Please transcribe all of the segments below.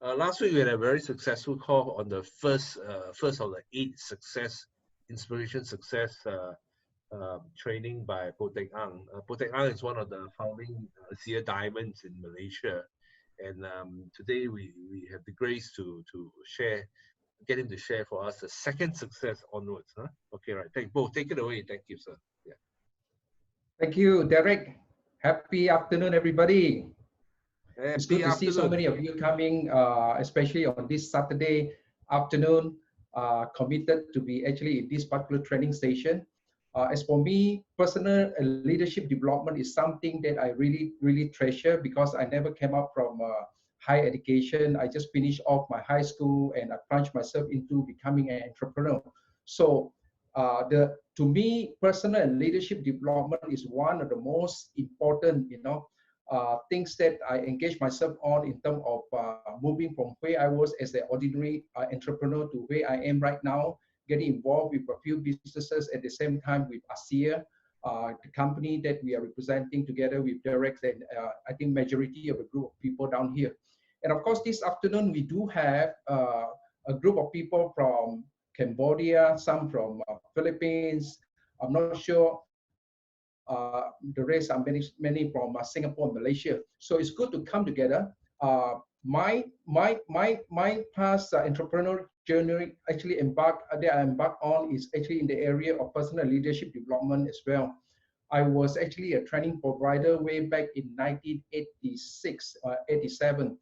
Last week we had a very successful call on the first of the 8 Success Inspiration Success training by Poh Ted Ang. Poh Ted Ang is one of the founding Seer Diamonds in Malaysia, and today we have the grace to get him to share for us the second success onwards. Huh? Okay, right. Thank Poh. Take it away. Thank you, sir. Yeah. Thank you, Derek. Happy afternoon, everybody. It's good to see so many of you coming, especially on this Saturday afternoon, committed to be actually in this particular training station. As for me, personal leadership development is something that I really treasure because I never came up from higher education. I just finished off my high school and I plunged myself into becoming an entrepreneur. So to me, personal and leadership development is one of the most important, things that I engage myself on in terms of moving from where I was as an ordinary entrepreneur to where I am right now, getting involved with a few businesses at the same time with ASEA, the company that we are representing together with Derek and I think majority of the group of people down here. And of course, this afternoon we do have a group of people from Cambodia, some from Philippines. I'm not sure the rest are many from Singapore and Malaysia. So it's good to come together. My past entrepreneurial journey actually that I embarked on is actually in the area of personal leadership development as well. I was actually a training provider way back in 1986, 87.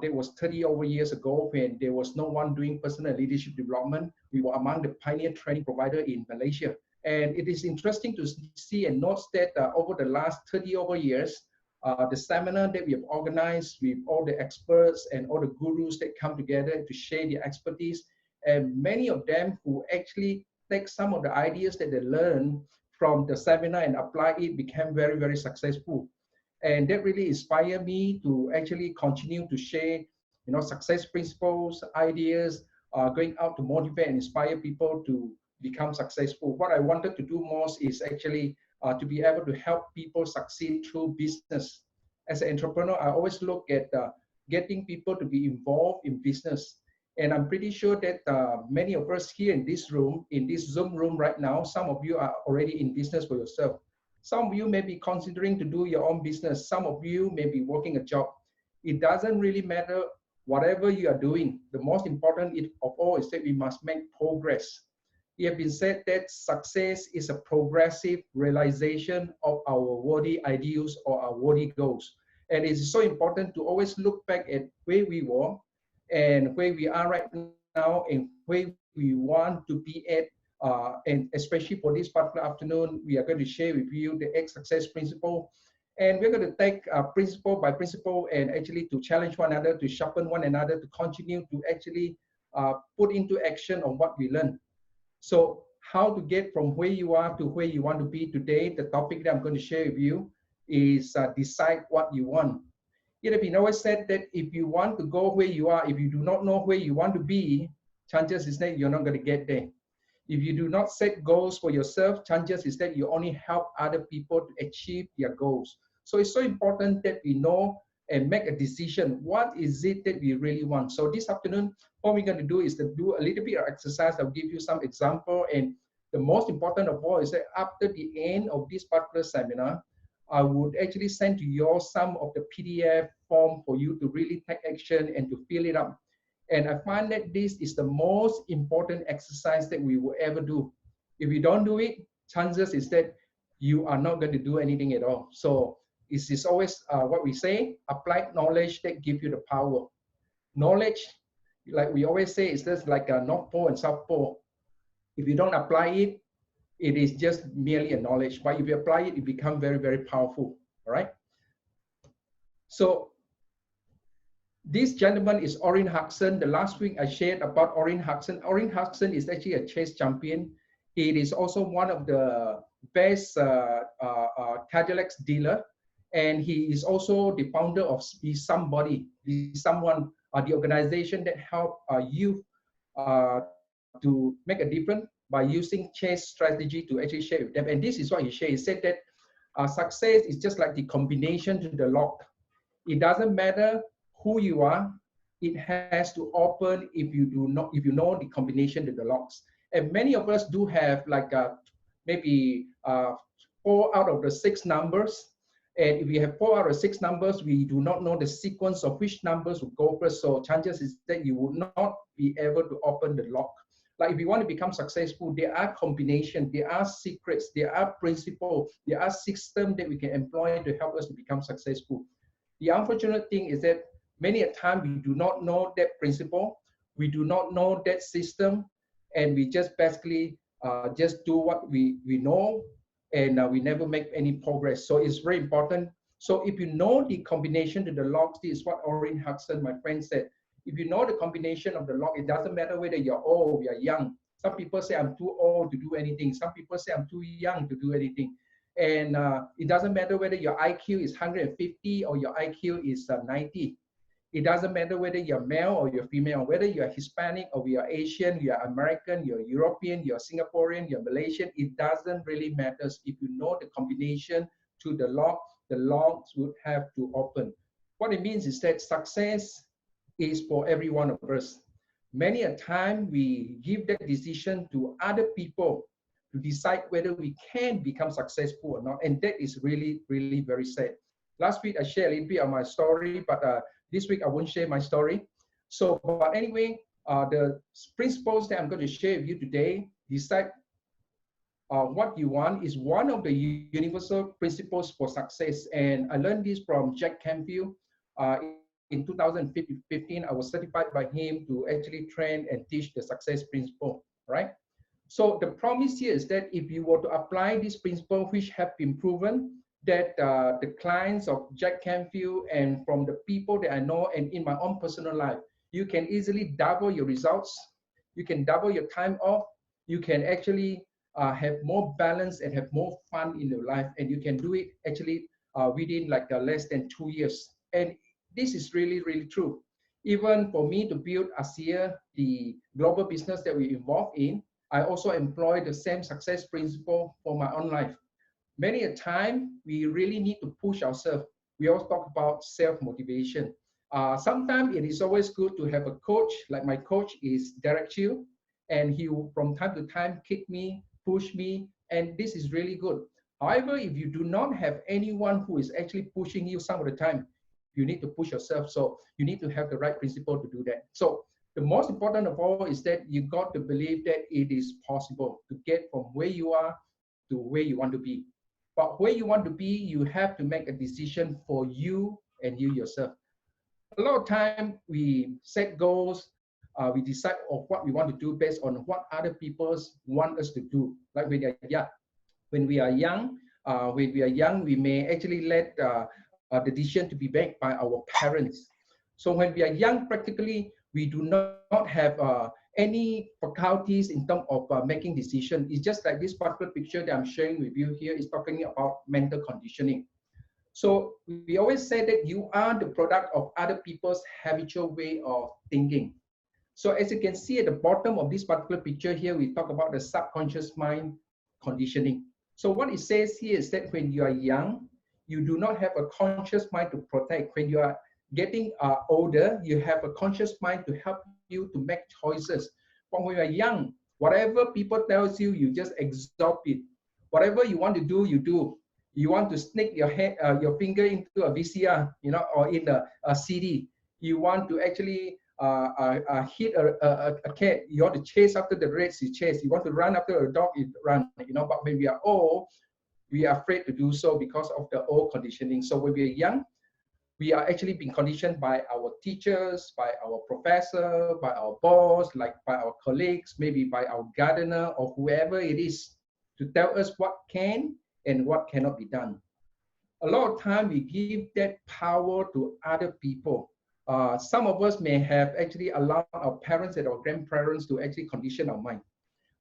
That was 30 over years ago when there was no one doing personal leadership development. We were among the pioneer training provider in Malaysia. And it is interesting to see and note that over the last 30 over years, the seminar that we have organized with all the experts and all the gurus that come together to share their expertise, and many of them who actually take some of the ideas that they learn from the seminar and apply it became very successful. And that really inspired me to actually continue to share, success principles, ideas, going out to motivate and inspire people to become successful. What I wanted to do most is actually to be able to help people succeed through business. As an entrepreneur, I always look at getting people to be involved in business. And I'm pretty sure that many of us here in this room, in this Zoom room right now, some of you are already in business for yourself. Some of you may be considering to do your own business. Some of you may be working a job. It doesn't really matter whatever you are doing. The most important of all is that we must make progress. It has been said that success is a progressive realization of our worthy ideals or our worthy goals. And it's so important to always look back at where we were and where we are right now and where we want to be at. And especially for this particular afternoon, we are going to share with you the 8SUCCESS principle. And we're going to take principle by principle and actually to challenge one another, to sharpen one another, to continue to actually put into action on what we learn. So how to get from where you are to where you want to be today, the topic that I'm going to share with you is decide what you want. It has been always said that if you want to go where you are, if you do not know where you want to be, chances is that you're not going to get there. If you do not set goals for yourself, chances is that you only help other people to achieve their goals. So it's so important that we know and make a decision. What is it that we really want? So this afternoon, what we're going to do is to do a little bit of exercise. I'll give you some example. And the most important of all is that after the end of this particular seminar, I would actually send to you some of the PDF form for you to really take action and to fill it up. And I find that this is the most important exercise that we will ever do. If you don't do it, chances is that you are not going to do anything at all. So it is always what we say, applied knowledge that gives you the power. Knowledge, like we always say, is just like a North Pole and South Pole. If you don't apply it, it is just merely a knowledge. But if you apply it, it becomes very powerful. All right. So this gentleman is Orrin Hudson. The last week I shared about Orrin Hudson. Orrin Hudson is actually a chess champion. It is also one of the best Cadillac dealer. And he is also the founder of Be Somebody, Be Someone, the organization that help youth to make a difference by using chess strategy to actually share with them. And this is what he shared. He said that success is just like the combination to the lock. It doesn't matter who you are, it has to open if you know the combination to the locks. And many of us do have like maybe 4 out of the 6 numbers. And if we have 4 out of 6 numbers, we do not know the sequence of which numbers will go first. So chances is that you will not be able to open the lock. Like if you want to become successful, there are combinations, there are secrets, there are principles, there are systems that we can employ to help us to become successful. The unfortunate thing is that many a time we do not know that principle, we do not know that system, and we just basically just do what we know, and we never make any progress. So it's very important. So if you know the combination to the locks, this is what Orrin Hudson, my friend, said. If you know the combination of the lock, it doesn't matter whether you're old, you're young. Some people say I'm too old to do anything. Some people say I'm too young to do anything. And it doesn't matter whether your IQ is 150 or your IQ is 90. It doesn't matter whether you're male or you're female, whether you're Hispanic or you're Asian, you're American, you're European, you're Singaporean, you're Malaysian. It doesn't really matter. If you know the combination to the locks would have to open. What it means is that success is for every one of us. Many a time we give that decision to other people to decide whether we can become successful or not. And that is really, really very sad. Last week I shared a little bit of my story, but this week I won't share my story. So, but anyway, the principles that I'm going to share with you today, decide what you want, is one of the universal principles for success. And I learned this from Jack Canfield. In 2015, I was certified by him to actually train and teach the success principle, right? So the promise here is that if you were to apply this principle, which have been proven, that the clients of Jack Canfield and from the people that I know and in my own personal life, you can easily double your results. You can double your time off. You can actually have more balance and have more fun in your life. And you can do it actually within like less than 2 years. And this is really, really true. Even for me to build ASEA, the global business that we involved in, I also employ the same success principle for my own life. Many a time, we really need to push ourselves. We also talk about self-motivation. Sometimes it is always good to have a coach, like my coach is Derek Chiu, and he will from time to time kick me, push me, and this is really good. However, if you do not have anyone who is actually pushing you some of the time, you need to push yourself. So you need to have the right principle to do that. So the most important of all is that you got to believe that it is possible to get from where you are to where you want to be. But where you want to be, you have to make a decision for you and you yourself. A lot of time we set goals, we decide of what we want to do based on what other people want us to do. Like when we are young, we may actually let the decision to be made by our parents. So when we are young, practically, we do not have any faculties in terms of making decisions. It's just like this particular picture that I'm sharing with you here is talking about mental conditioning. So we always say that you are the product of other people's habitual way of thinking. So as you can see at the bottom of this particular picture here, we talk about the subconscious mind conditioning. So what it says here is that when you are young, you do not have a conscious mind to protect. When you are getting older, you have a conscious mind to help you to make choices. But when you are young, whatever people tells you, you just absorb it. Whatever you want to do, you do. You want to sneak your finger into a VCR, or in a CD. You want to actually hit a cat. You want to chase after the rats, you chase. You want to run after a dog, you run. But when we are old, we are afraid to do so because of the old conditioning. So when we are young, we are actually being conditioned by our teachers, by our professor, by our boss, like by our colleagues, maybe by our gardener or whoever it is, to tell us what can and what cannot be done. A lot of time we give that power to other people. Some of us may have actually allowed our parents and our grandparents to actually condition our mind,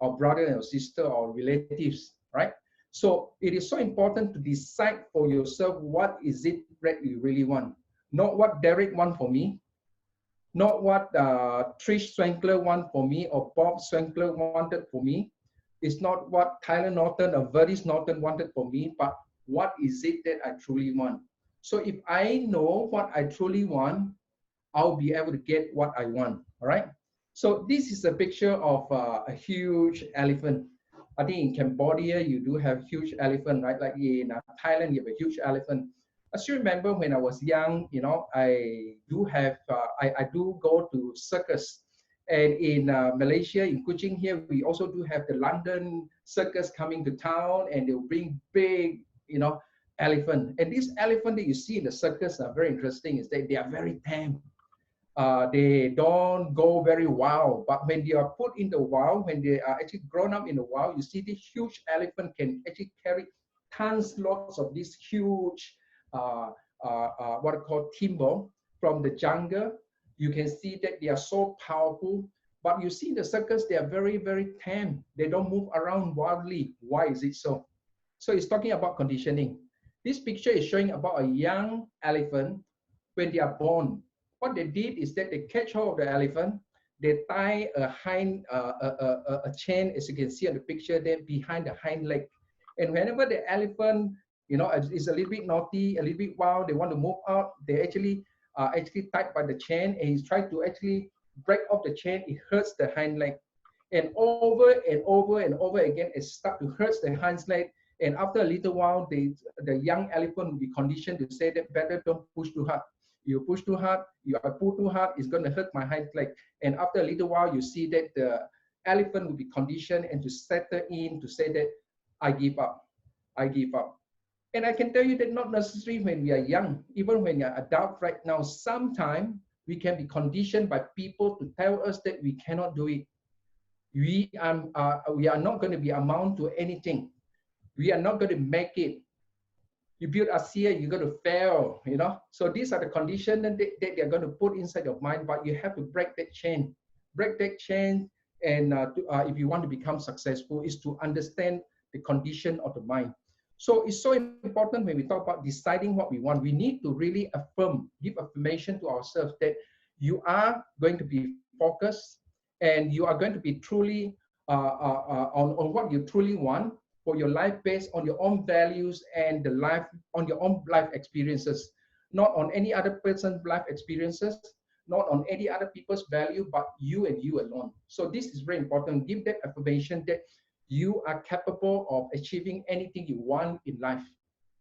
our brother and our sister or relatives, right? So it is so important to decide for yourself what is it that you really want. Not what Derek wants for me, not what Trish Swankler wants for me or Bob Swankler wanted for me. It's not what Tyler Norton or Verdis Norton wanted for me, but what is it that I truly want. So if I know what I truly want, I'll be able to get what I want. All right. So this is a picture of a huge elephant. I think in Cambodia you do have huge elephant, right? Like in Thailand you have a huge elephant. I still remember when I was young, you know, I do have I do go to circus, and in Malaysia, in Kuching here, we also do have the London circus coming to town, and they'll bring big, you know, elephant. And this elephant that you see in the circus are very interesting. Is that they are very tame. They don't go very wild, but when they are put in the wild, when they are actually grown up in the wild, you see this huge elephant can actually carry tons, lots of this huge, what I call timber from the jungle. You can see that they are so powerful, but you see the circus, they are very, very tame. They don't move around wildly. Why is it so? So it's talking about conditioning. This picture is showing about a young elephant when they are born. What they did is that they catch hold of the elephant, they tie a chain, as you can see on the picture there, behind the hind leg. And whenever the elephant, you know, is a little bit naughty, a little bit wild, they want to move out, they actually tied by the chain, and he's trying to actually break off the chain. It hurts the hind leg. And over and over and over again, it starts to hurt the hind leg. And after a little while, the young elephant will be conditioned to say that better don't push too hard. You push too hard, you pull too hard, it's going to hurt my hind leg. And after a little while, you see that the elephant will be conditioned and to settle in to say that I give up, I give up. And I can tell you that not necessarily when we are young, even when you're adult right now, sometimes we can be conditioned by people to tell us that we cannot do it. We are not going to be amount to anything. We are not going to make it. You build ASEA, you're going to fail, you know. So these are the conditions that they're going to put inside your mind, but you have to break that chain. Break that chain, and if you want to become successful, is to understand the condition of the mind. So it's so important when we talk about deciding what we want. We need to really affirm, give affirmation to ourselves that you are going to be focused and you are going to be truly on what you truly want for your life, based on your own values and the life on your own life experiences, not on any other person's life experiences, not on any other people's value, but you and you alone. So this is very important. Give that affirmation that you are capable of achieving anything you want in life.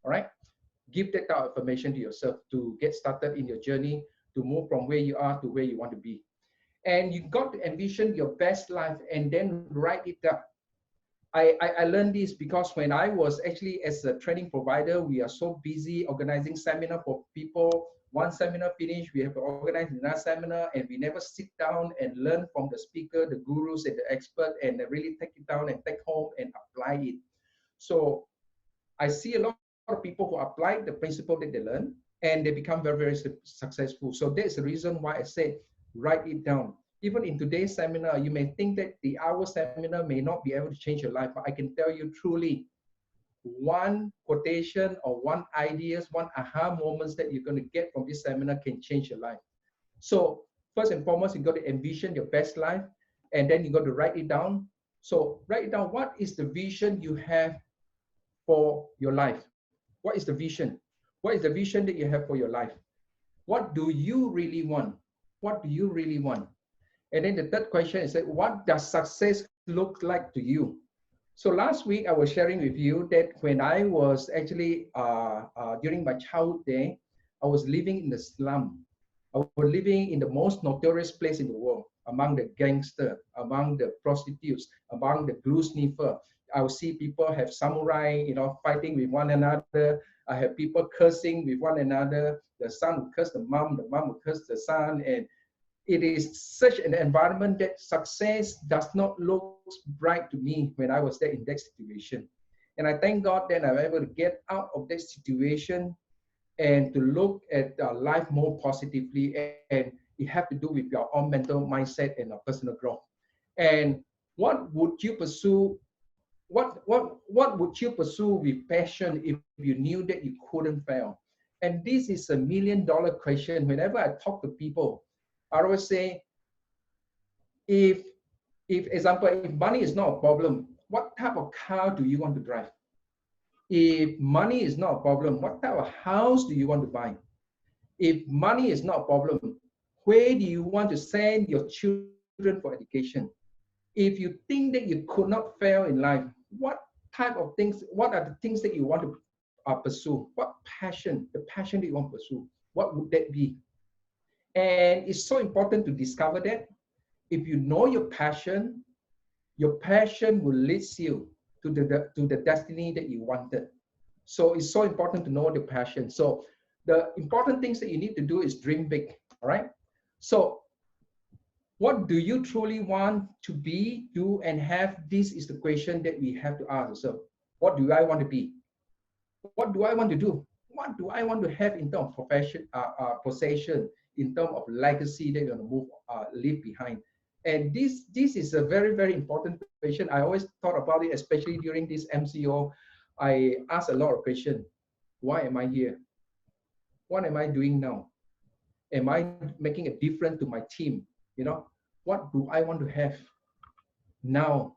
All right. Give that affirmation to yourself to get started in your journey, to move from where you are to where you want to be. And you got to envision your best life and then write it down. I learned this because when I was actually as a training provider, we are so busy organizing seminar for people. One seminar finished, we have to organize another seminar, and we never sit down and learn from the speaker, the gurus, and the expert, and really take it down and take home and apply it. So I see a lot of people who apply the principle that they learn, and they become very, very successful. So that's the reason why I say write it down. Even in today's seminar, you may think that the hour seminar may not be able to change your life, but I can tell you truly, one quotation or one ideas, one aha moments that you're going to get from this seminar can change your life. So first and foremost, you got to envision your best life, and then you got to write it down. So write it down. What is the vision you have for your life? What is the vision? What is the vision that you have for your life? What do you really want? What do you really want? And then the third question is that what does success look like to you? So last week I was sharing with you that when I was actually during my childhood day, I was living in the slum. I was living in the most notorious place in the world, among the gangsters, among the prostitutes, among the glue sniffer. I would see people have samurai, you know, fighting with one another. I have people cursing with one another. The son would curse the mom would curse the son, and it is such an environment that success does not look bright to me when I was there in that situation. And I thank God that I'm able to get out of that situation and to look at life more positively. And it has to do with your own mental mindset and personal growth. And what would you pursue? What would you pursue with passion if you knew that you couldn't fail? And this is $1 million question. Whenever I talk to people, I always say, if example, if money is not a problem, what type of car do you want to drive? If money is not a problem, what type of house do you want to buy? If money is not a problem, Where do you want to send your children for education? If you think that you could not fail in life, what type of things, what are the things that you want to pursue? What passion, the passion that you want to pursue, what would that be? And it's so important to discover that. If you know your passion will lead you to the destiny that you wanted. So it's so important to know the passion. So the important things that you need to do is dream big, all right? So what do you truly want to be, do, and have? This is the question that we have to ask ourselves. What do I want to be? What do I want to do? What do I want to have in terms of profession, possession, in terms of legacy that you're going to leave behind? And this is a very, very important question. I always thought about it, especially during this MCO. I asked a lot of questions. Why am I here? What am I doing now? Am I making a difference to my team? You know, what do I want to have now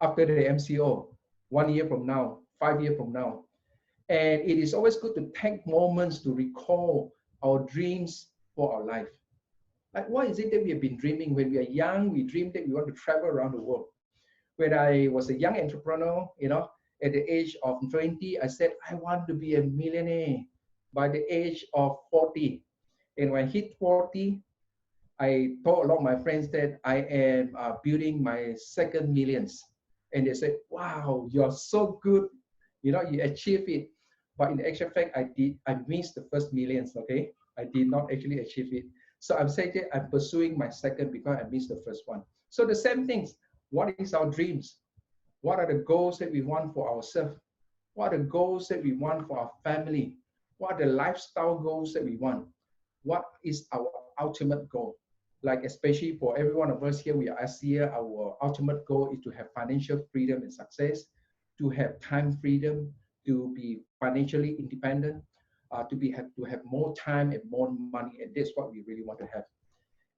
after the MCO, 1 year from now, 5 years from now? And it is always good to take moments to recall our dreams for our life. Like, what is it that we have been dreaming? When we are young, we dream that we want to travel around the world. When I was a young entrepreneur, you know, at the age of 20, I said, I want to be a millionaire by the age of 40. And when I hit 40, I told a lot of my friends that I am building my second millions. And they said, wow, you're so good. You know, you achieve it. But in the actual fact, I missed the first millions, okay? I did not actually achieve it. So I'm saying that I'm pursuing my second because I missed the first one. So the same things. What is our dreams? What are the goals that we want for ourselves? What are the goals that we want for our family? What are the lifestyle goals that we want? What is our ultimate goal? Like, especially for every one of us here, we are here, our ultimate goal is to have financial freedom and success, to have time freedom, to be financially independent, to have more time and more money, and that's what we really want to have.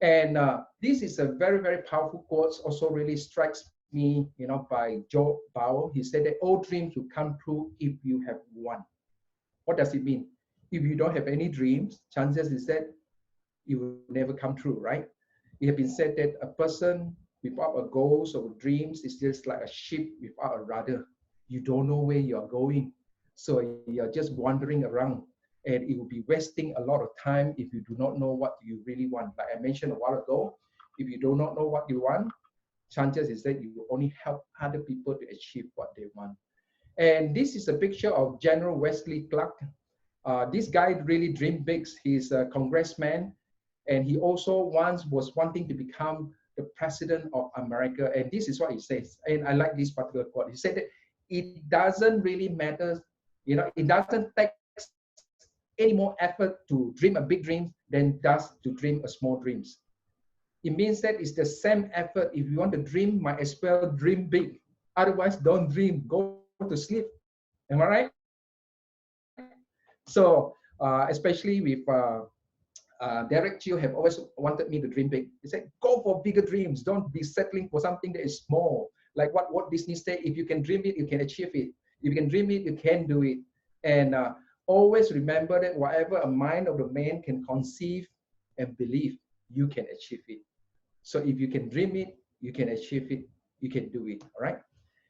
And this is a very, very powerful quote. Also, really strikes me, you know, by Joe Bauer. He said that all dreams will come true if you have one. What does it mean? If you don't have any dreams, chances is that it will never come true, right? It has been said that a person without a goals or dreams is just like a ship without a rudder. You don't know where you're going. So you're just wandering around, and it will be wasting a lot of time if you do not know what you really want. Like I mentioned a while ago, if you do not know what you want, chances is that you will only help other people to achieve what they want. And this is a picture of General Wesley Clark. This guy really dreamed big. He's a congressman, and he also once was wanting to become the president of America. And this is what he says. And I like this particular quote. He said that it doesn't really matter, you know, it doesn't take any more effort to dream a big dream than does to dream a small dreams. It means that it's the same effort. If you want to dream, might as well dream big. Otherwise, don't dream. Go to sleep. Am I right? So, especially with Derek Chiu have always wanted me to dream big. He said, go for bigger dreams. Don't be settling for something that is small. Like what Disney said, if you can dream it, you can achieve it. If you can dream it, you can do it. And always remember that whatever a mind of the man can conceive and believe, you can achieve it. So if you can dream it, you can achieve it, you can do it, all right?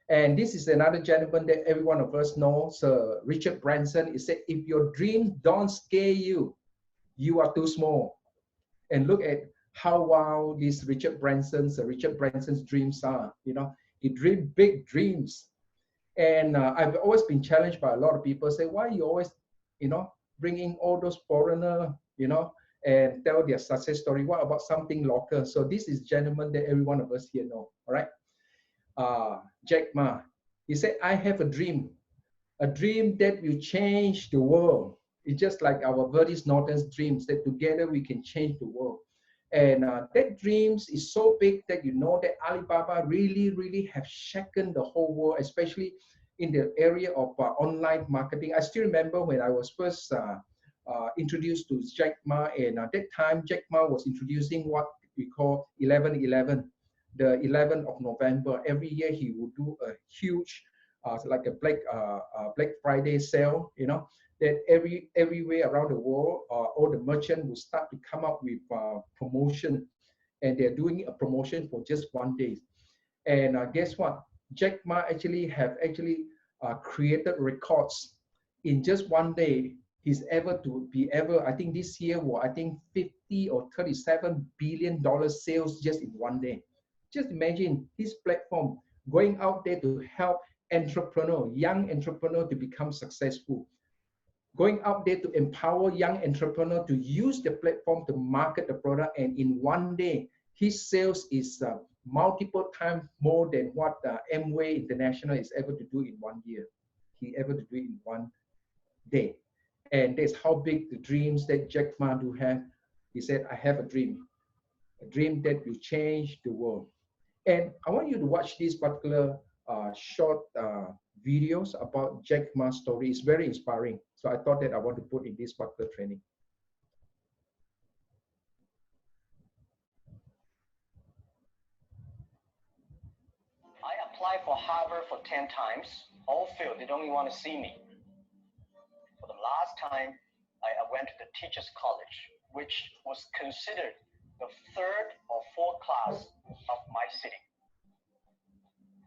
And this is another gentleman that every one of us knows, Sir Richard Branson. He said, if your dreams don't scare you, you are too small. And look at how wow these Richard Branson's dreams are. You know, he dreamed big dreams. And I've always been challenged by a lot of people say, why you always, you know, bring in all those foreigners, you know, and tell their success story. What about something local? So this is gentleman that every one of us here know, all right? Jack Ma, he said, I have a dream that will change the world. It's just like our Verdis Norton's dreams, that together we can change the world. And that dreams is so big that you know that Alibaba really have shaken the whole world, especially in the area of online marketing. I still remember when I was first introduced to Jack Ma, and at that time Jack Ma was introducing what we call 11/11, the 11th of November. Every year he would do a huge like a Black Friday sale, you know, that everywhere around the world, all the merchants will start to come up with promotion, and they're doing a promotion for just 1 day. And guess what? Jack Ma actually created records in just 1 day. He's I think this year was, I think, 50 or 37 billion dollars sales just in 1 day. Just imagine his platform going out there to help young entrepreneur to become successful, going out there to empower young entrepreneur to use the platform to market the product. And in 1 day, his sales is multiple times more than what Amway International is able to do in 1 year. He able to do it in 1 day. And that's how big the dreams that Jack Ma do have. He said, I have a dream that will change the world. And I want you to watch this particular short videos about Jack Ma's story. It's very inspiring. So I thought that I want to put in this particular training. I applied for Harvard for 10 times, all failed. They don't even want to see me. For the last time, I went to the Teachers College, which was considered the 3rd or 4th class of my city.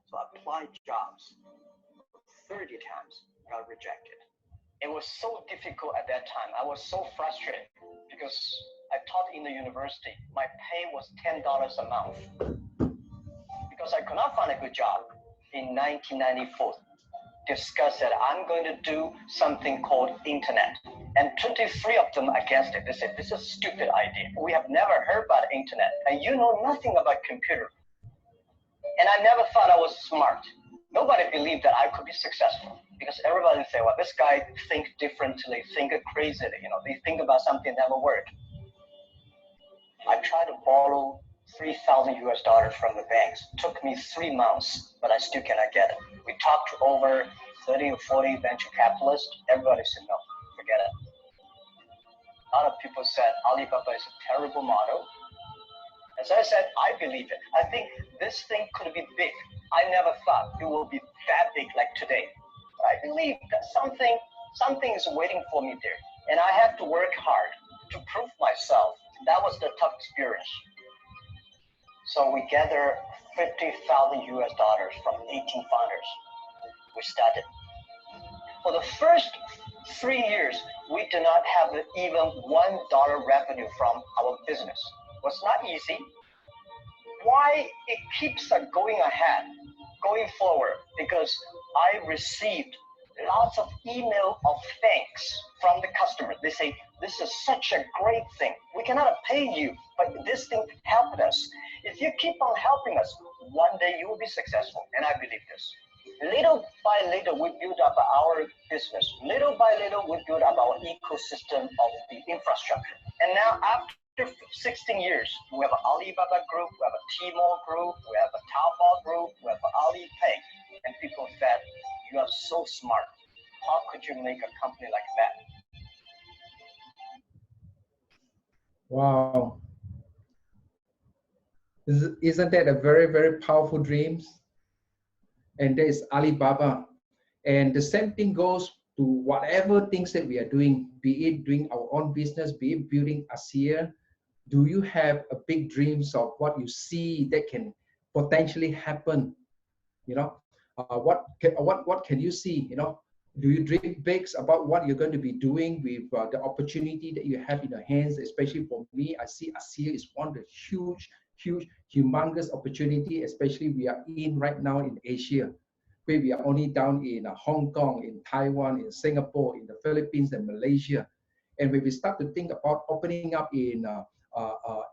So I applied jobs 30 times, got rejected. It was so difficult at that time. I was so frustrated because I taught in the university. My pay was $10 a month. Because I could not find a good job in 1994, discussed that I'm going to do something called internet. And 23 of them against it. They said, this is a stupid idea. We have never heard about internet. And you know nothing about computer. And I never thought I was smart. Nobody believed that I could be successful. Because everybody said, well, this guy thinks differently, think crazily. You know, they think about something that never worked. I tried to borrow $3,000 from the banks. Took me 3 months, but I still cannot get it. We talked to over 30 or 40 venture capitalists. Everybody said, no, forget it. A lot of people said Alibaba is a terrible model. As I said, I believe it. I think this thing could be big. I never thought it will be that big like today. But I believe that something is waiting for me there. And I have to work hard to prove myself. That was the tough experience. So we gathered $50,000 from 18 founders. We started. For the first 3 years, we did not have even $1 revenue from our business. It was not easy. Why it keeps going ahead, going forward? Because I received lots of email of thanks from the customer. They say, this is such a great thing. We cannot pay you, but this thing helped us. If you keep on helping us, one day you will be successful. And I believe this. Little by little, we build up our business. Little by little, we build up our ecosystem of the infrastructure. And now after 16 years, we have an Alibaba group, we have a Tmall group, we have a Taobao group, we have an Alipay. And people said, you are so smart. How could you make a company like that? Wow. Isn't that a very, very powerful dream? And there is Alibaba. And the same thing goes to whatever things that we are doing, be it doing our own business, be it building ASEA. Do you have a big dreams of what you see that can potentially happen? You know, what can you see? You know, do you dream big about what you're going to be doing with the opportunity that you have in your hands? Especially for me, I see ASEA is one of the huge, humongous opportunity, especially we are in right now in Asia, where we are only down in Hong Kong, in Taiwan, in Singapore, in the Philippines and Malaysia. And when we start to think about opening up in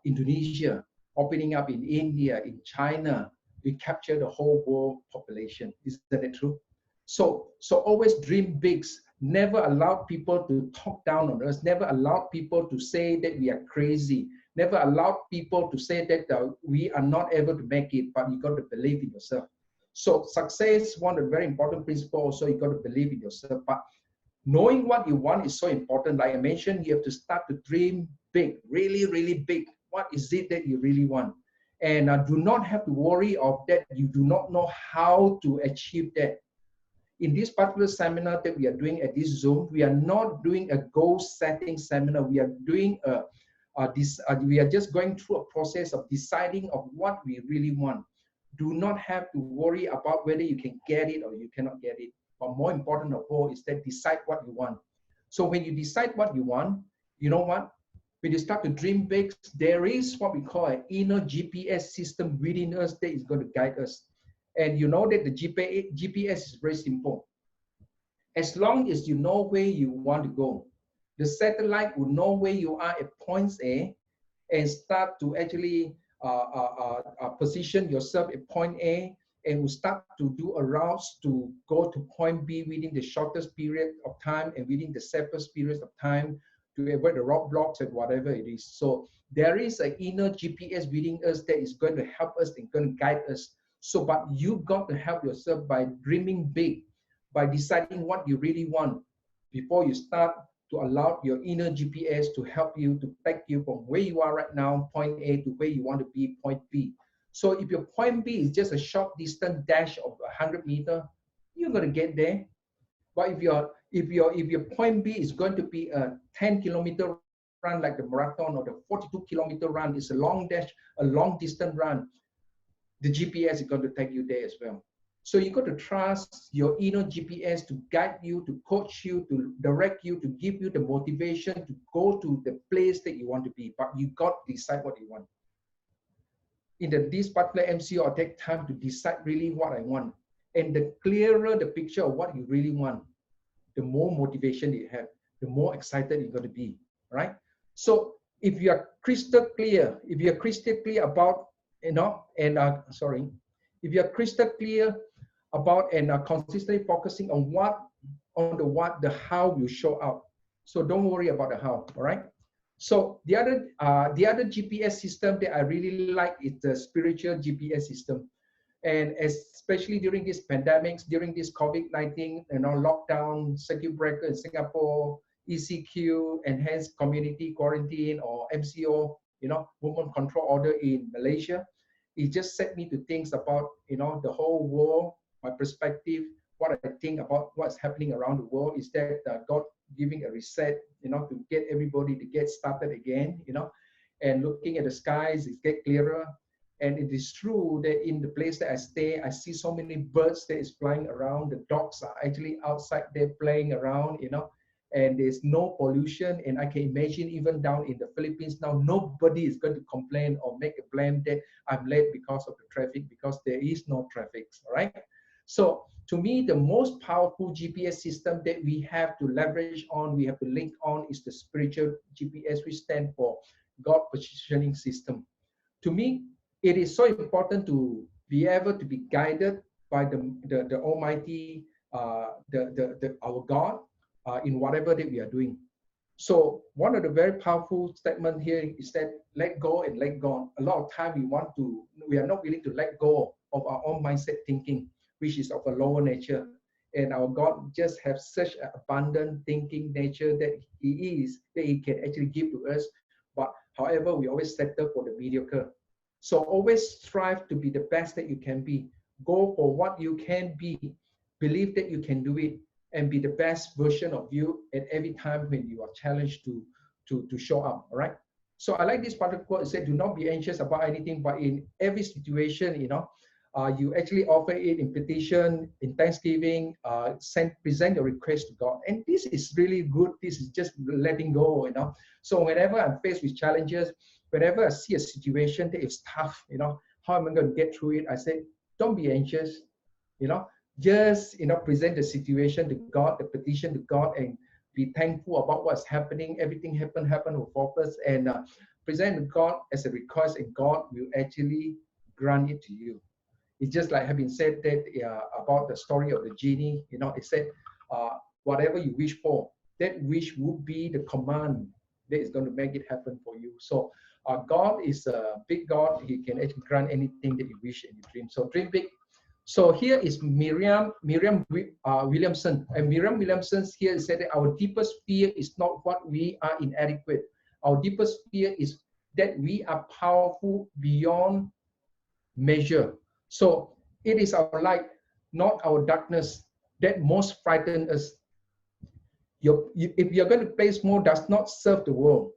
Indonesia, opening up in India, in China, we capture the whole world population. Isn't that true? So always dream big. Never allow people to talk down on us. Never allow people to say that we are crazy. Never allow people to say that we are not able to make it, but you got to believe in yourself. So success, one of the very important principles, also you got to believe in yourself. But knowing what you want is so important. Like I mentioned, you have to start to dream big, really, really big. What is it that you really want? And do not have to worry of that. You do not know how to achieve that. in this particular seminar that we are doing at this Zoom, we are not doing a goal setting seminar. We are doing we are just going through a process of deciding of what we really want. Do not have to worry about whether you can get it or you cannot get it. But more important of all is that decide what you want. So when you decide what you want, you know what? When you start to dream big, there is what we call an inner GPS system within us that is going to guide us. And you know that the GPS is very simple. As long as you know where you want to go, the satellite will know where you are at point A and start to actually position yourself at point A, and will start to do a route to go to point B within the shortest period of time and within the safest periods of time to avoid the roadblocks and whatever it is. So there is an inner GPS within us that is going to help us and going to guide us. So, but you got to help yourself by dreaming big, by deciding what you really want before you start to allow your inner GPS to help you to take you from where you are right now, point A, to where you want to be, point B. So if your point B is just a short distance dash of 100 meters, you're going to get there. But if your point B is going to be a 10-kilometer run like the marathon, or the 42-kilometer run, is a long dash, a long distance run, the GPS is going to take you there as well. So you got to trust your inner GPS to guide you, to coach you, to direct you, to give you the motivation to go to the place that you want to be. But you got to decide what you want. In this particular MCO, I'll take time to decide really what I want. And the clearer the picture of what you really want, the more motivation you have, the more excited you're going to be, right? So if you are crystal clear, about, you know, and if you are crystal clear about and are consistently focusing on the how will show up. So don't worry about the how, all right? So the other GPS system that I really like is the spiritual GPS system. And especially during these pandemics, during this COVID-19, lockdown, circuit breaker in Singapore, ECQ, enhanced community quarantine, or MCO, movement control order in Malaysia, it just set me to think about, the whole world, my perspective, what I think about what's happening around the world. Is that God giving a reset, to get everybody to get started again, and looking at the skies, it get clearer. And it is true that in the place that I stay, I see so many birds that is flying around. The dogs are actually outside there playing around, and there's no pollution. And I can imagine even down in the Philippines now, nobody is going to complain or make a blame that I'm late because of the traffic, because there is no traffic, all right? So to me, the most powerful GPS system that we have to leverage on, we have to link on, is the spiritual GPS, which stands for God Positioning System. To me, it is so important to be able to be guided by the Almighty, our God, in whatever that we are doing. So one of the very powerful statements here is that let go and let God. A lot of time we are not willing to let go of our own mindset thinking, which is of a lower nature. And our God just has such an abundant thinking nature that He can actually give to us. But however, we always settle for the mediocre. So always strive to be the best that you can be. Go for what you can be. Believe that you can do it, and be the best version of you at every time when you are challenged to show up, all right? So I like this part of the quote. It said, do not be anxious about anything, but in every situation, you actually offer it in petition, in thanksgiving, present your request to God. And this is really good. This is just letting go, So whenever I'm faced with challenges, whenever I see a situation that is tough, how am I going to get through it? I say, don't be anxious, just, present the situation to God, the petition to God, and be thankful about what's happening. Everything happen with purpose, and present to God as a request, and God will actually grant it to you. It's just like having said that about the story of the genie, it said, whatever you wish for, that wish would be the command that is going to make it happen for you. So God is a big God. He can actually grant anything that you wish and you dream. So dream big. So here is Miriam Williamson. And Miriam Williamson here said that our deepest fear is not what we are inadequate. Our deepest fear is that we are powerful beyond measure. So it is our light, not our darkness, that most frighten us. If you're going to play small, does not serve the world.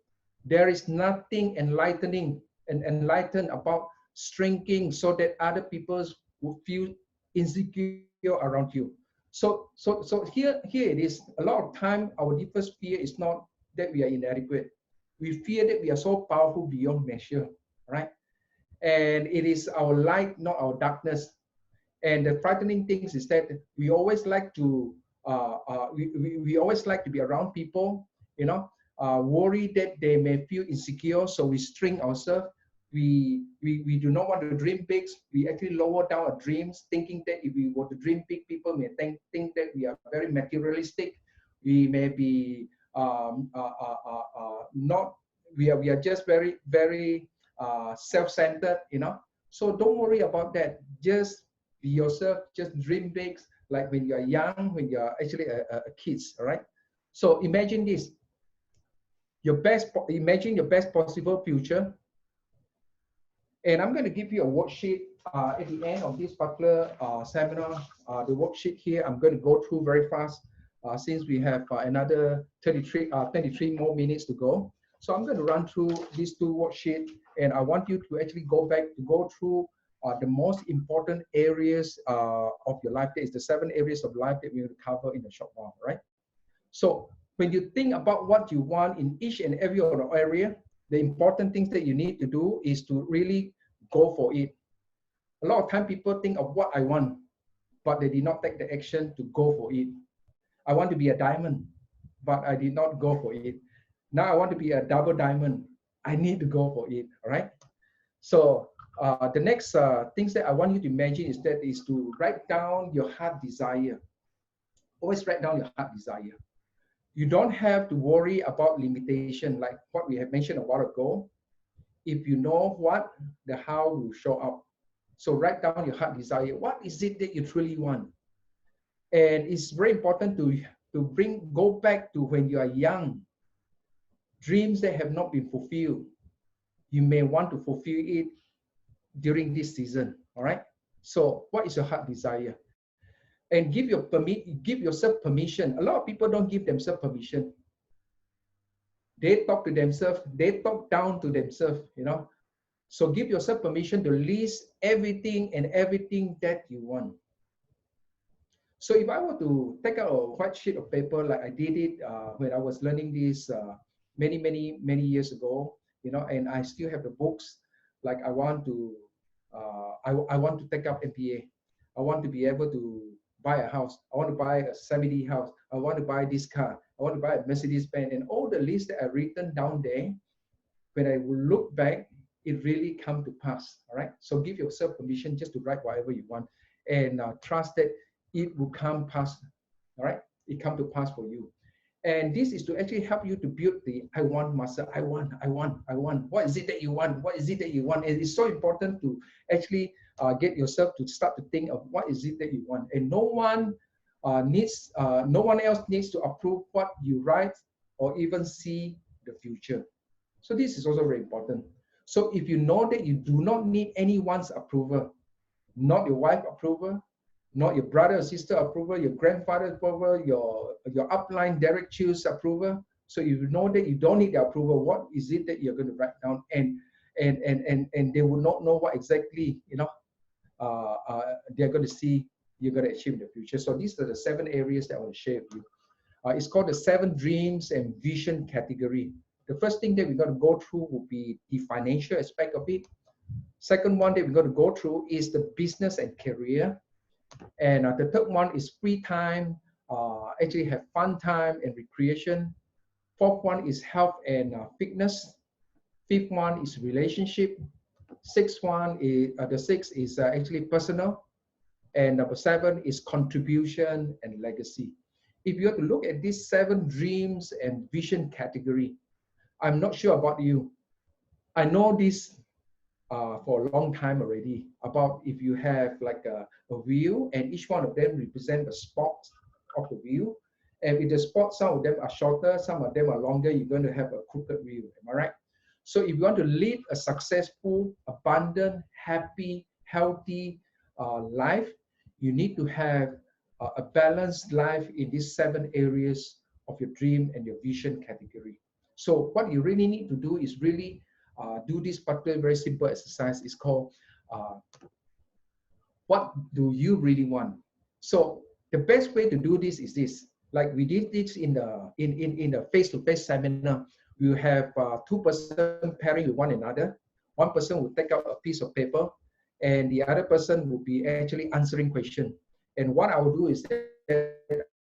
There is nothing enlightening and enlightened about shrinking so that other people will feel insecure around you. So here it is. A lot of time, our deepest fear is not that we are inadequate. We fear that we are so powerful beyond measure, right? And it is our light, not our darkness. And the frightening things is that we always like to we always like to be around people, you know, worry that they may feel insecure, so we string ourselves. We do not want to dream big. We actually lower down our dreams, thinking that if we were to dream big, people may think that we are very materialistic. We may be not. We are just very self-centered, you know. So don't worry about that. Just be yourself. Just dream big, like when you are young, when you are actually a kids. All right. So imagine this. Imagine your best possible future. And I'm going to give you a worksheet at the end of this particular seminar. The worksheet here, I'm going to go through very fast since we have another 23 more minutes to go. So I'm going to run through these two worksheets, and I want you to actually go through the most important areas of your life. There is the 7 areas of life that we're going to cover in a short while, right? So when you think about what you want in each and every other area, the important things that you need to do is to really go for it. A lot of time people think of what I want, but they did not take the action to go for it. I want to be a diamond, but I did not go for it. Now I want to be a double diamond. I need to go for it, all right? So the next things that I want you to imagine is to write down your heart desire. Always write down your heart desire. You don't have to worry about limitation like what we have mentioned a while ago. If you know what, the how will show up. So write down your heart desire. What is it that you truly want? And it's very important to go back to when you are young. Dreams that have not been fulfilled. You may want to fulfill it during this season. All right. So what is your heart desire? And give yourself permission. A lot of people don't give themselves permission. They talk to themselves, they talk down to themselves, you know. So give yourself permission to list everything that you want. So if I were to take out a white sheet of paper like I did it when I was learning this many years ago, you know, and I still have the books, like I want to take up MPA. I want to be able to buy a house. I want to buy a 7D house. I want to buy this car. I want to buy a Mercedes-Benz. And all the lists that are written down there, when I will look back, it really come to pass. All right. So give yourself permission just to write whatever you want, and trust that it will come past. All right. It come to pass for you. And this is to actually help you to build the I want muscle. I want. What is it that you want? What is it that you want? And it's so important to actually get yourself to start to think of what is it that you want. And no one else needs to approve what you write or even see the future. So this is also very important. So if you know that you do not need anyone's approval, not your wife approval, not your brother or sister approval, your grandfather approval, your upline Derek Chew's approval. So you know that you don't need the approval. What is it that you're going to write down? And they will not know what exactly, you know, they're going to see you're going to achieve in the future. So these are the 7 areas that I want to share with you. It's called the 7 dreams and vision category. The first thing that we're going to go through will be the financial aspect of it. Second one that we're going to go through is the business and career. And the third one is free time, actually have fun time and recreation. Fourth one is health and fitness. Fifth one is relationship. Sixth one is actually personal. And number 7 is contribution and legacy. If you have to look at these 7 dreams and vision category, I'm not sure about you. I know this for a long time already, about if you have like a wheel and each one of them represent a spot of the wheel. And with the spot, some of them are shorter, some of them are longer, you're going to have a crooked wheel, am I right? So if you want to lead a successful, abundant, happy, healthy life, you need to have a balanced life in these 7 areas of your dream and your vision category. So what you really need to do is really do this particular very simple exercise. It's called what do you really want? So the best way to do this is this. Like we did this in the face-to-face seminar. We have 2 persons pairing with one another. One person will take out a piece of paper, and the other person will be actually answering question. And what I will do is that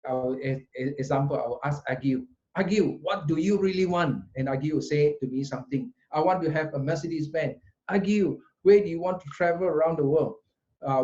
I will ask Agil, what do you really want? And Agil will say to me something. I want to have a Mercedes Benz. Agil, where do you want to travel around the world?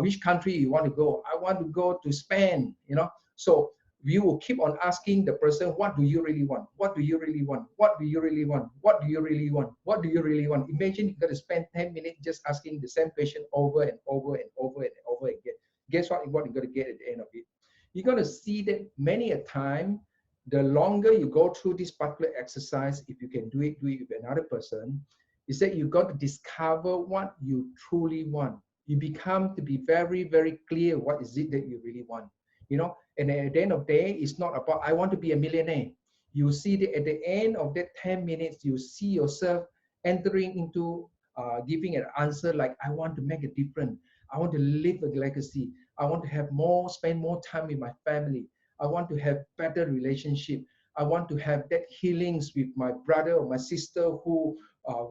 Which country you want to go? I want to go to Spain, you know. So we will keep on asking the person, what do you really want? What do you really want? What do you really want? What do you really want? What do you really want? Imagine you're going to spend 10 minutes just asking the same question over and over and over and over again. Guess what you're going to get at the end of it? You're going to see that many a time, the longer you go through this particular exercise, if you can do it with another person, is that you've got to discover what you truly want. You become to be very, very clear what is it that you really want, you know. And at the end of the day, it's not about I want to be a millionaire. You see that at the end of that 10 minutes, you see yourself entering into giving an answer like, I want to make a difference. I want to leave a legacy. I want to spend more time with my family. I want to have better relationship. I want to have that healings with my brother or my sister who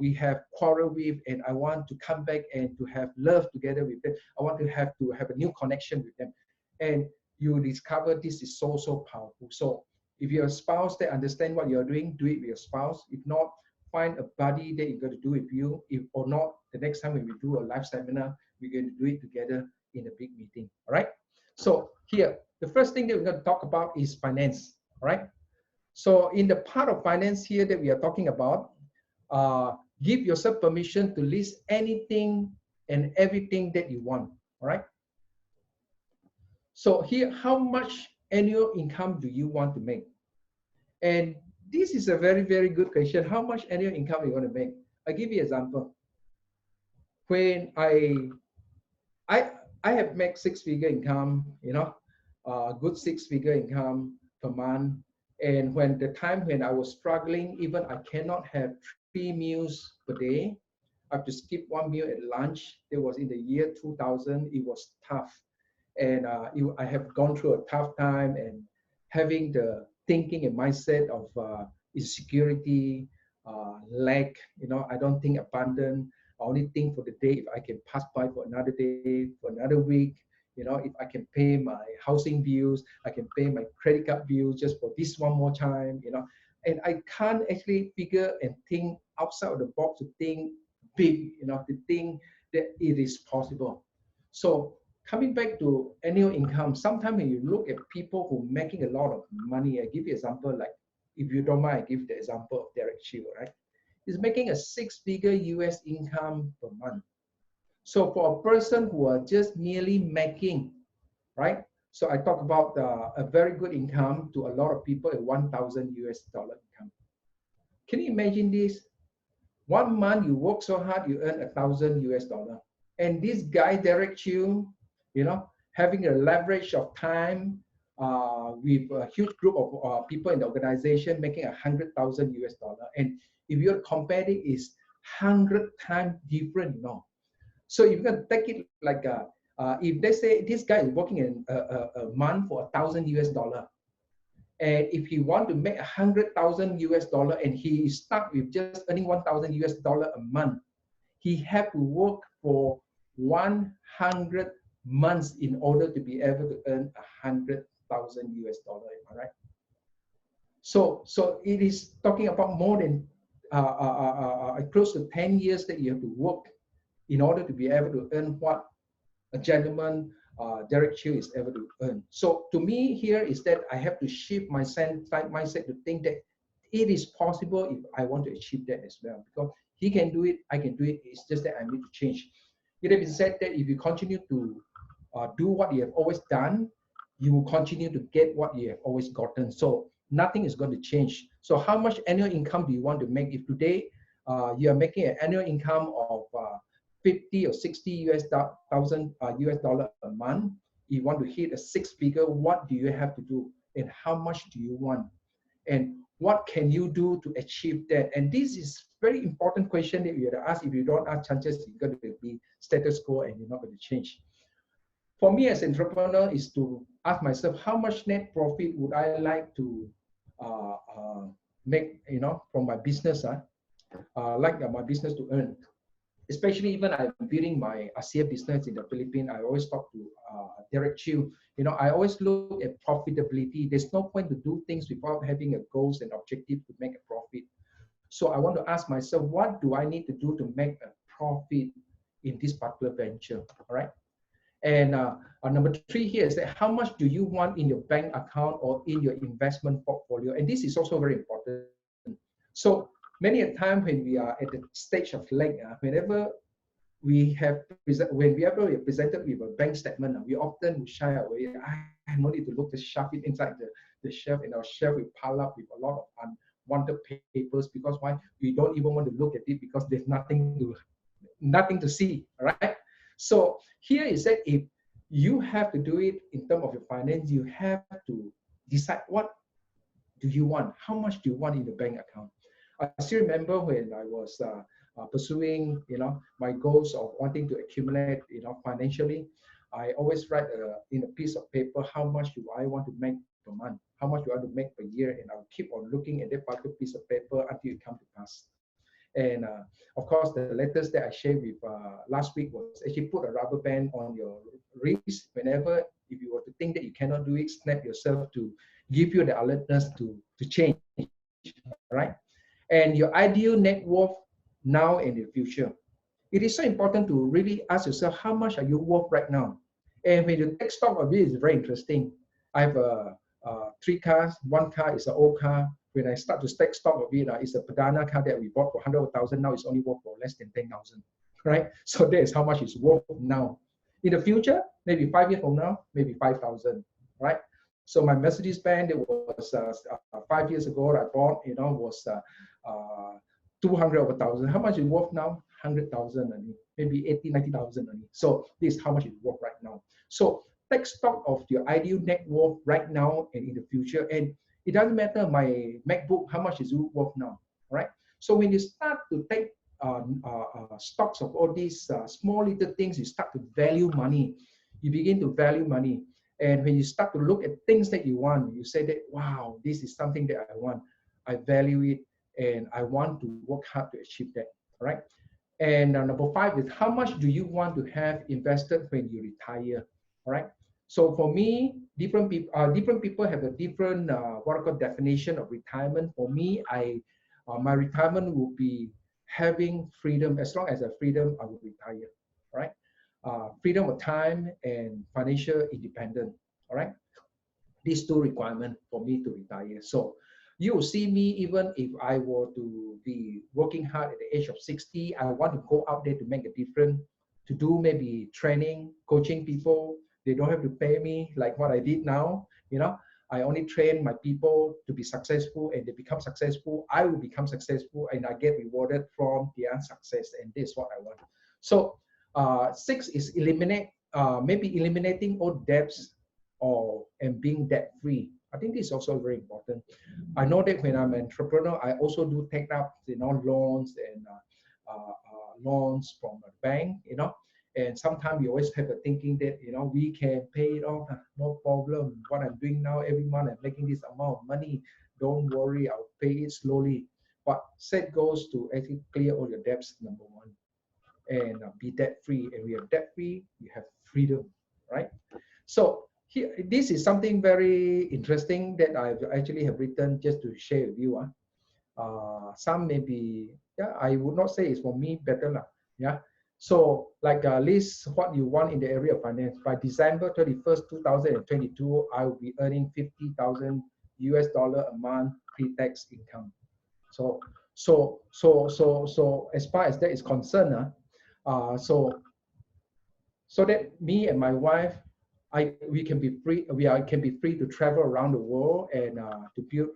we have quarreled with, and I want to come back and to have love together with them. I want to have a new connection with them. And you discover this is so, so powerful. So if you're a spouse that understand what you're doing, do it with your spouse. If not, find a buddy that you're going to do with you. If or not, the next time when we do a live seminar, we're going to do it together in a big meeting. All right. So here, the first thing that we're going to talk about is finance. All right. So in the part of finance here that we are talking about, give yourself permission to list anything and everything that you want. All right. So here, how much annual income do you want to make? And this is a very, very good question. How much annual income you want to make? I'll give you an example. When I have made 6-figure income, you know, good 6-figure income per month. And when the time when I was struggling, even I cannot have 3 meals per day. I have to skip 1 meal at lunch. It was in the year 2000. It was tough. And I have gone through a tough time and having the thinking and mindset of insecurity, lack, you know, I don't think abundant. I only think for the day if I can pass by for another day, for another week, you know, if I can pay my housing bills, I can pay my credit card bills just for this one more time, you know. And I can't actually figure and think outside of the box to think big, you know, to think that it is possible. So coming back to annual income, sometimes when you look at people who are making a lot of money, I give you an example, like if you don't mind, I give the example of Derek Chiu, right? He's making a 6-figure US income per month. So for a person who are just merely making, right? So I talk about a very good income to a lot of people at $1,000 US income. Can you imagine this? 1 month you work so hard, you earn $1,000 US. And this guy, Derek Chiu, you know, having a leverage of time with a huge group of people in the organization making $100,000 US. And if you're comparing, it's 100 times different, you know. So if you're going to take it like, if they say this guy is working in a month for $1,000 US, and if he want to make $100,000 US and he is stuck with just earning $1,000 US a month, he have to work for 100 months in order to be able to earn $100,000 US. Am I right? So it is talking about more than close to 10 years that you have to work in order to be able to earn what a gentleman, Derek Chiu, is able to earn. So to me here is that I have to shift my mindset to think that it is possible if I want to achieve that as well. Because he can do it, I can do it. It's just that I need to change. It has been said that if you continue to do what you have always done, you will continue to get what you have always gotten. So nothing is going to change. So how much annual income do you want to make? If today you are making an annual income of 50 or 60 US dollar a month, you want to hit a 6-figure, what do you have to do? And how much do you want? And what can you do to achieve that? And this is very important question that you have to ask. If you don't ask, chances you're going to be status quo and you're not going to change. For me as an entrepreneur is to ask myself, how much net profit would I like to make, from my business, my business to earn. Especially even I'm building my ASEA business in the Philippines, I always talk to Derek Chiu. I always look at profitability. There's no point to do things without having a goals and objective to make a profit. So I want to ask myself, what do I need to do to make a profit in this particular venture? All right. And number 3 here is that how much do you want in your bank account or in your investment portfolio? And this is also very important. So many a time when we are at the stage of lag, whenever we are presented with a bank statement, we often shy away. I no need to look, just shove it inside the shelf, and our shelf will pile up with a lot of unwanted papers. Because why? We don't even want to look at it because there's nothing to see. All right. So here is that if you have to do it in terms of your finance, you have to decide what do you want, how much do you want in the bank account. I still remember when I was pursuing, my goals of wanting to accumulate, financially. I always write in a piece of paper how much do I want to make per month, how much do I want to make per year, and I'll keep on looking at that particular piece of paper until it comes to pass. And of course, the letters that I shared with last week was actually put a rubber band on your wrist. Whenever, if you were to think that you cannot do it, snap yourself to give you the alertness to change, right? And your ideal net worth now and in the future. It is so important to really ask yourself, how much are you worth right now? And when you take stock of it, it's very interesting. I have 3 cars. 1 car is an old car. When I start to take stock of it, it's a Padana car that we bought for 100,000. Now it's only worth for less than 10,000, right? So that is how much it's worth now. In the future, maybe 5 years from now, maybe 5,000, right? So my Mercedes-Benz, it was 5 years ago I bought, was 200,000. How much is it worth now? 100,000 only, maybe 80, 90,000 only. So this is how much it's worth right now. So take stock of your ideal net worth right now and in the future. And it doesn't matter my MacBook, how much is it worth now, right? So when you start to take stocks of all these small little things, you start to value money. You begin to value money. And when you start to look at things that you want, you say that, wow, this is something that I want. I value it, and I want to work hard to achieve that, all right? And number 5 is, how much do you want to have invested when you retire, all right? So for me, different people have a different what I call definition of retirement. For me, my retirement will be having freedom. As long as I have freedom, I will retire, all right? Freedom of time and financial independence, all right? These 2 requirements for me to retire. So you will see me, even if I were to be working hard at the age of 60, I want to go out there to make a difference, to do maybe training, coaching people. They don't have to pay me like what I did now. I only train my people to be successful, and they become successful. I will become successful, and I get rewarded from their success. And this is what I want. So 6 is eliminating all debts and being debt free. I think this is also very important. I know that when I'm an entrepreneur, I also do take up loans and loans from a bank, and sometimes we always have a thinking that we can pay it off, no problem. What I'm doing now, every month I'm making this amount of money, don't worry, I'll pay it slowly. But set goals to actually clear all your debts, number 1, and be debt free. And we are debt free, we have freedom, right? So here, this is something very interesting that I actually have written just to share with you. Some maybe, I would not say it's for me better, yeah. So like list what you want in the area of finance. By December 31st, 2022, I will be earning $50,000 a month pre-tax income. So as far as that is concerned, so that me and my wife, we can be free. Can be free to travel around the world and to build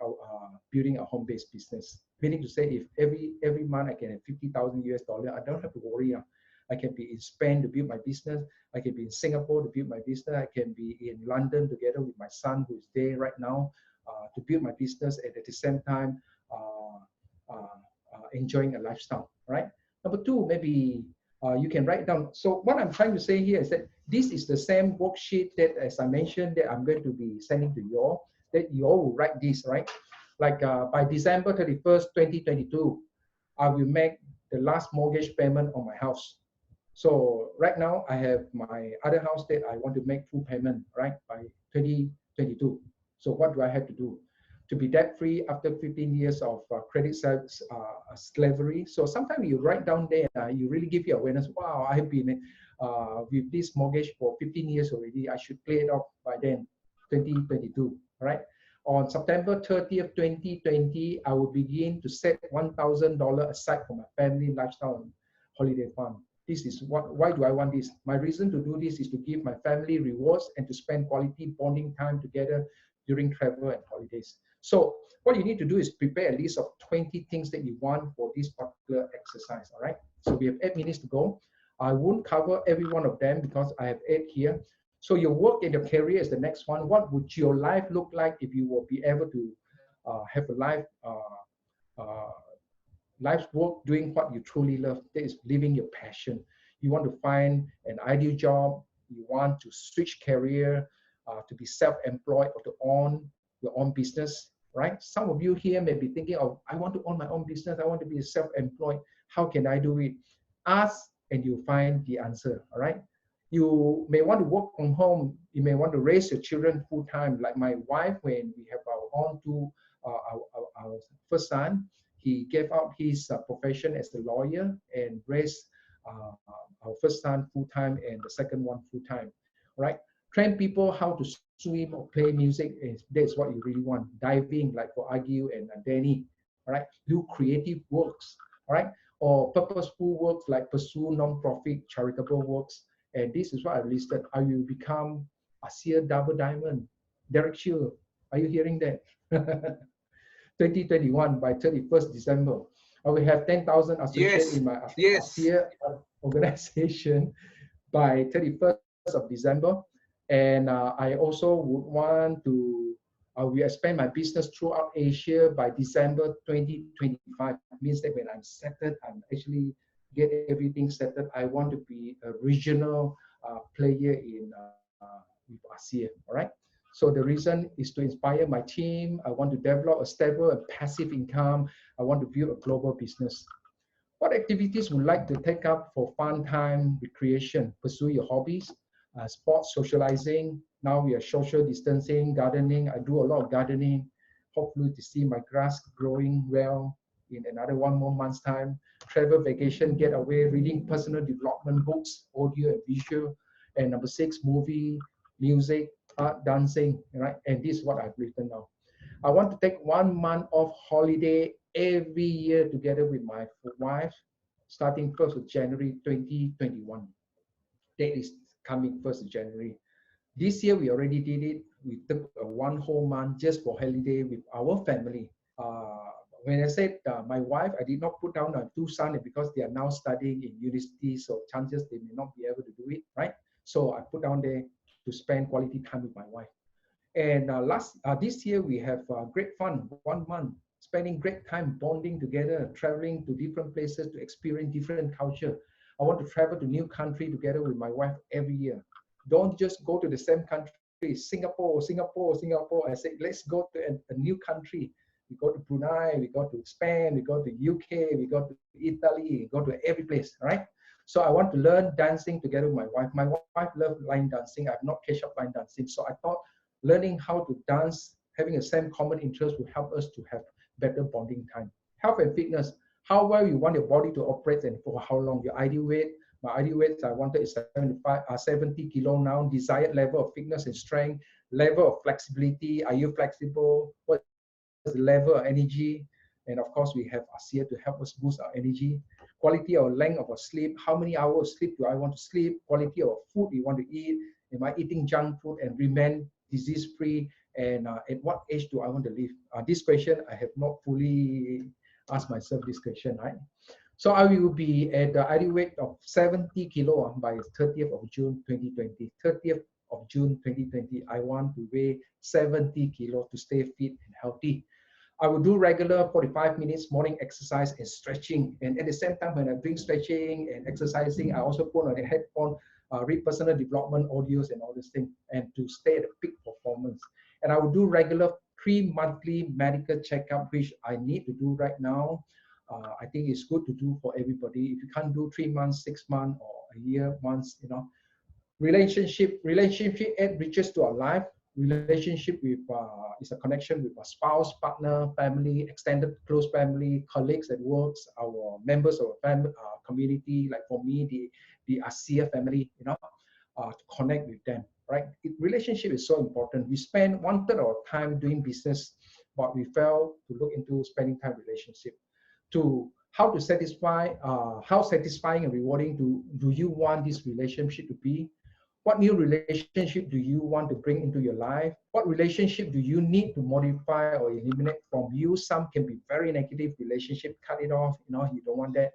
building a home-based business. Meaning to say, if every month I can have $50,000, I don't have to worry. I can be in Spain to build my business. I can be in Singapore to build my business. I can be in London together with my son who is there right now to build my business, and at the same time enjoying a lifestyle, right? Number two, maybe you can write down. So what I'm trying to say here is that this is the same worksheet that, as I mentioned, that I'm going to be sending to you all, that you all will write this, right? Like by December 31st, 2022, I will make the last mortgage payment on my house. So right now I have my other house that I want to make full payment, right, by 2022. So what do I have to do? To be debt-free after 15 years of credit slavery. So sometimes you write down there, you really give you awareness. Wow, I've been with this mortgage for 15 years already. I should pay it off by then, 2022, right? On September 30th, 2020, I will begin to set $1,000 aside for my family lifestyle and holiday fund. This is why do I want this? My reason to do this is to give my family rewards and to spend quality bonding time together during travel and holidays. So what you need to do is prepare a list of 20 things that you want for this particular exercise, all right? So we have 8 minutes to go. I won't cover every one of them because I have 8 here. So your work and your career is the next one. What would your life look like if you will be able to have a life, life's work doing what you truly love? That is living your passion. You want to find an ideal job. You want to switch career to be self-employed or to own your own business, right? Some of you here may be thinking, oh, I want to own my own business. I want to be self-employed. How can I do it? Ask and you'll find the answer, all right? You may want to work from home. You may want to raise your children full-time. Like my wife, when we have our first son, he gave up his profession as a lawyer and raised our first son full-time and the second one full-time, right? Train people how to swim or play music. That's what you really want. Diving, like for Agu and Danny, all right? Do creative works, all right? Or purposeful works like pursue non-profit charitable works. And this is what I listed. I will become a seer double diamond. Derek Shield, are you hearing that? 2021 by 31st December. I will have 10,000 associates in my ASEA organization by 31st of December. And I also would want to, I will expand my business throughout Asia by December 2025. It means that when I'm settled, I'm actually get everything settled. I want to be a regional player in with ASEA, all right? So the reason is to inspire my team. I want to develop a stable and passive income. I want to build a global business. What activities would you like to take up for fun time, recreation? Pursue your hobbies, sports, socializing. Now we are social distancing, gardening. I do a lot of gardening. Hopefully to see my grass growing well in another 1 more month's time. Travel, vacation, get away, reading personal development books, audio and visual. And number 6, movie, music, art, dancing, right? And this is what I've written down. I want to take 1 month of holiday every year together with my wife, starting 1st of January 2021. That is coming 1st of January. This year we already did it. We took a 1 whole month just for holiday with our family. When I said my wife, I did not put down 2 sons because they are now studying in university, so chances they may not be able to do it, right? So I put down there to spend quality time with my wife. And this year we have great fun, 1 month, spending great time bonding together, traveling to different places to experience different culture. I want to travel to new country together with my wife every year. Don't just go to the same country, Singapore. I said, let's go to a new country. We go to Brunei, we go to Spain, we go to UK, we go to Italy, we go to every place, right? So I want to learn dancing together with my wife. My wife loves line dancing. I've not catch up line dancing. So I thought learning how to dance, having the same common interest will help us to have better bonding time. Health and fitness, how well you want your body to operate and for how long. Your ideal weight, my ideal weight I wanted is 70 kilo now. Desired level of fitness and strength, level of flexibility. Are you flexible? What is the level of energy? And of course, we have ASEA to help us boost our energy. Quality or length of our sleep. How many hours of sleep do I want to sleep? Quality of food you want to eat. Am I eating junk food and remain disease-free? And at what age do I want to live? This question, I have not fully asked myself this question, right? So I will be at the ideal weight of 70 kilo by 30th of June 2020. 30th of June 2020, I want to weigh 70 kilo to stay fit and healthy. I will do regular 45 minutes morning exercise and stretching. And at the same time, when I'm doing stretching and exercising, I also put on a headphone, read personal development audios and all this thing, and to stay at the peak performance. And I will do regular 3-monthly medical checkup, which I need to do right now. I think it's good to do for everybody. If you can't do 3 months, 6 months, or a year once, you know, relationship enriches to our life. Relationship with is a connection with a spouse, partner, family, extended close family, colleagues at work, our members of our family community. Like for me, the ASEA family, you know, to connect with them, right? Relationship is so important. We spend 1/3 of our time doing business, but we fail to look into spending time relationship. To how to satisfy, how satisfying and rewarding do you want this relationship to be? What new relationship do you want to bring into your life? What relationship do you need to modify or eliminate from you? Some can be very negative relationship, cut it off, you know, you don't want that.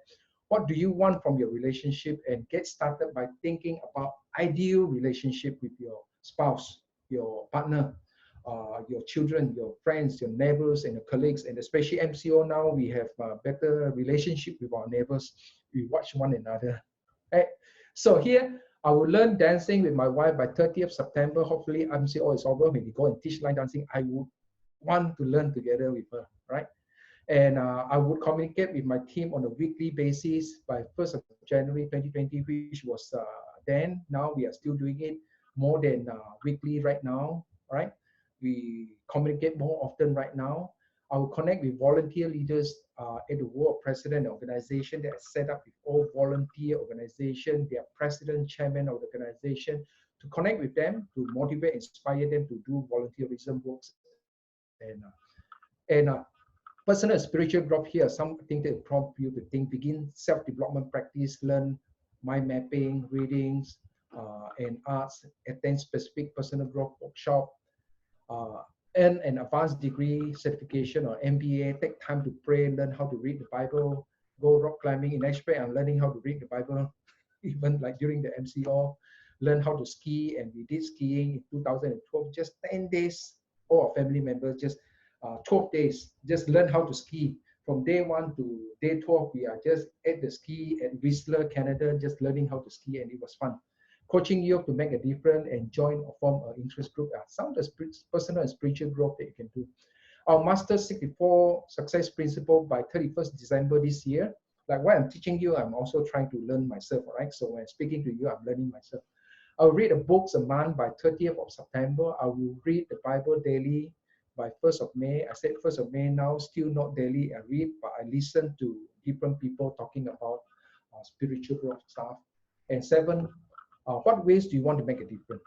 What do you want from your relationship? And get started by thinking about ideal relationship with your spouse, your partner, your children, your friends, your neighbors, and your colleagues. And especially MCO now, we have a better relationship with our neighbors. We watch one another. Right? So here, I will learn dancing with my wife by 30th September. Hopefully, MCO is over. When we go and teach line dancing, I would want to learn together with her, right? And I would communicate with my team on a weekly basis by 1st of January 2020, which was then. Now we are still doing it more than weekly right now, right? We communicate more often right now. I will connect with volunteer leaders at the World President organization that is set up with all volunteer organization, their president, chairman of the organization, to connect with them, to motivate, inspire them to do volunteerism works. And personal and spiritual growth here, something that prompt you to think, begin self-development practice, learn mind mapping, readings, and arts, attend specific personal growth workshop, earn an advanced degree certification or MBA, take time to pray, learn how to read the Bible, go rock climbing. In Ashby, I'm learning how to read the Bible, even like during the MCO, learn how to ski, and we did skiing in 2012, just 10 days, all our family members, just 12 days, just learn how to ski. From day 1 to day 12, we are just at the ski at Whistler, Canada, just learning how to ski, and it was fun. Coaching you to make a difference and join or form an interest group. Some of the personal and spiritual growth that you can do. Our Master 64 Success Principle by 31st December this year. Like what I'm teaching you, I'm also trying to learn myself, right? So when I'm speaking to you, I'm learning myself. I'll read a book a month by 30th of September. I will read the Bible daily by 1st of May. I said 1st of May now, still not daily I read, but I listen to different people talking about spiritual growth stuff. And 7, what ways do you want to make a difference?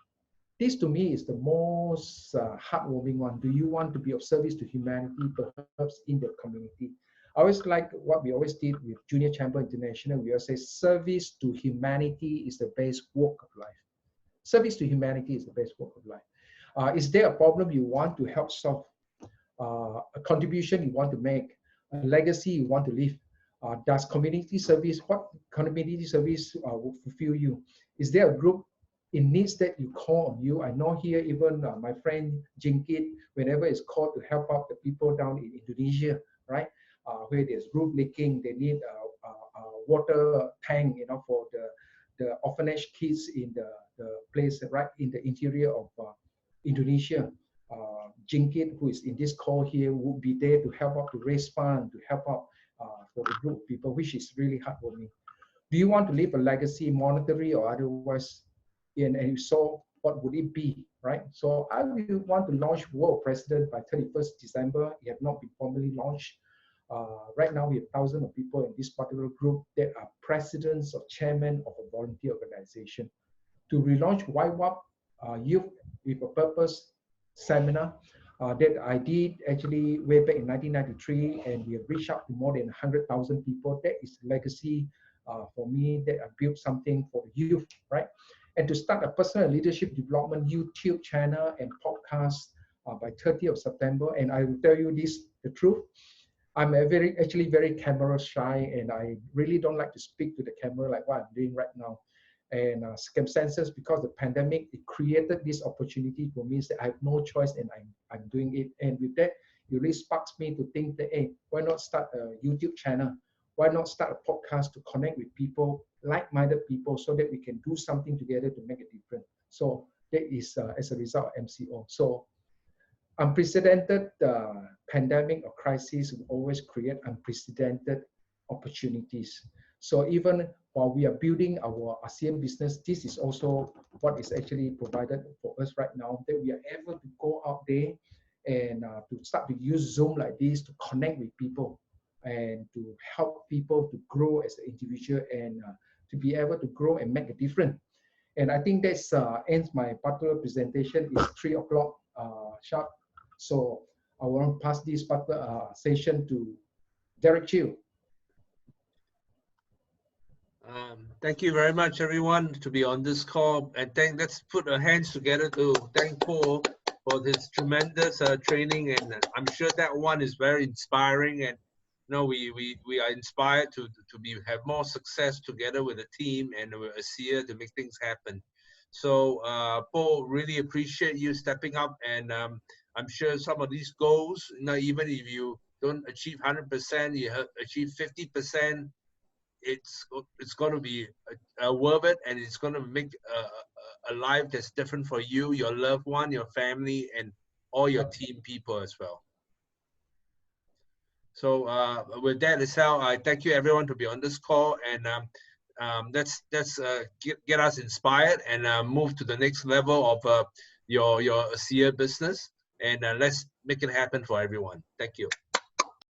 This to me is the most heartwarming one. Do you want to be of service to humanity, perhaps in the community? I always like what we always did with Junior Chamber International. We always say service to humanity is the best work of life. Service to humanity is the best work of life. Is there a problem you want to help solve? A contribution you want to make? A legacy you want to leave? Does community service, what community service will fulfill you? Is there a group in needs that you call on you? I know here even my friend Jinkit, whenever it's called to help out the people down in Indonesia, right? Where there's roof leaking, they need a water tank, you know, for the orphanage kids in the place right in the interior of Indonesia. Jinkit, who is in this call here, will be there to help out, to raise funds, to help out for the group of people, which is really heartwarming. Do you want to leave a legacy, monetary or otherwise? And if so, what would it be, right? So I will want to launch World President by 31st December. It has not been formally launched. Right now, we have thousands of people in this particular group that are presidents or chairmen of a volunteer organization. To relaunch YWAP Youth with a Purpose seminar that I did actually way back in 1993, and we have reached out to more than 100,000 people. That is legacy for me, that I built something for the youth, right? And to start a personal leadership development YouTube channel and podcast by 30th of September. And I will tell you this, the truth. I'm actually very camera shy, and I really don't like to speak to the camera like what I'm doing right now. And circumstances, because the pandemic, it created this opportunity for me that I have no choice, and I'm doing it. And with that, it really sparks me to think that, hey, why not start a YouTube channel? Why not start a podcast to connect with people, like-minded people, so that we can do something together to make a difference. So that is as a result of MCO. So unprecedented pandemic or crisis will always create unprecedented opportunities. So even while we are building our ASEAN business, this is also what is actually provided for us right now, that we are able to go out there and to start to use Zoom like this to connect with people and to help people to grow as an individual and to be able to grow and make a difference. And I think that's ends my particular presentation. It's 3 o'clock sharp. So I want to pass this session to Derek Chiu. Thank you very much, everyone, to be on this call. And let's put our hands together to thank Poh for this tremendous training. And I'm sure that one is very inspiring. And you know, we are inspired to have more success together with a team and with ASEA to make things happen. So Poh, really appreciate you stepping up, and I'm sure some of these goals, you know, even if you don't achieve 100%, you achieve 50%, it's going to be worth it, and it's going to make a life that's different for you, your loved one, your family, and all your team people as well. So with that, Isel, I thank you everyone to be on this call, and let's get us inspired and move to the next level of your ASEA business, and let's make it happen for everyone. Thank you.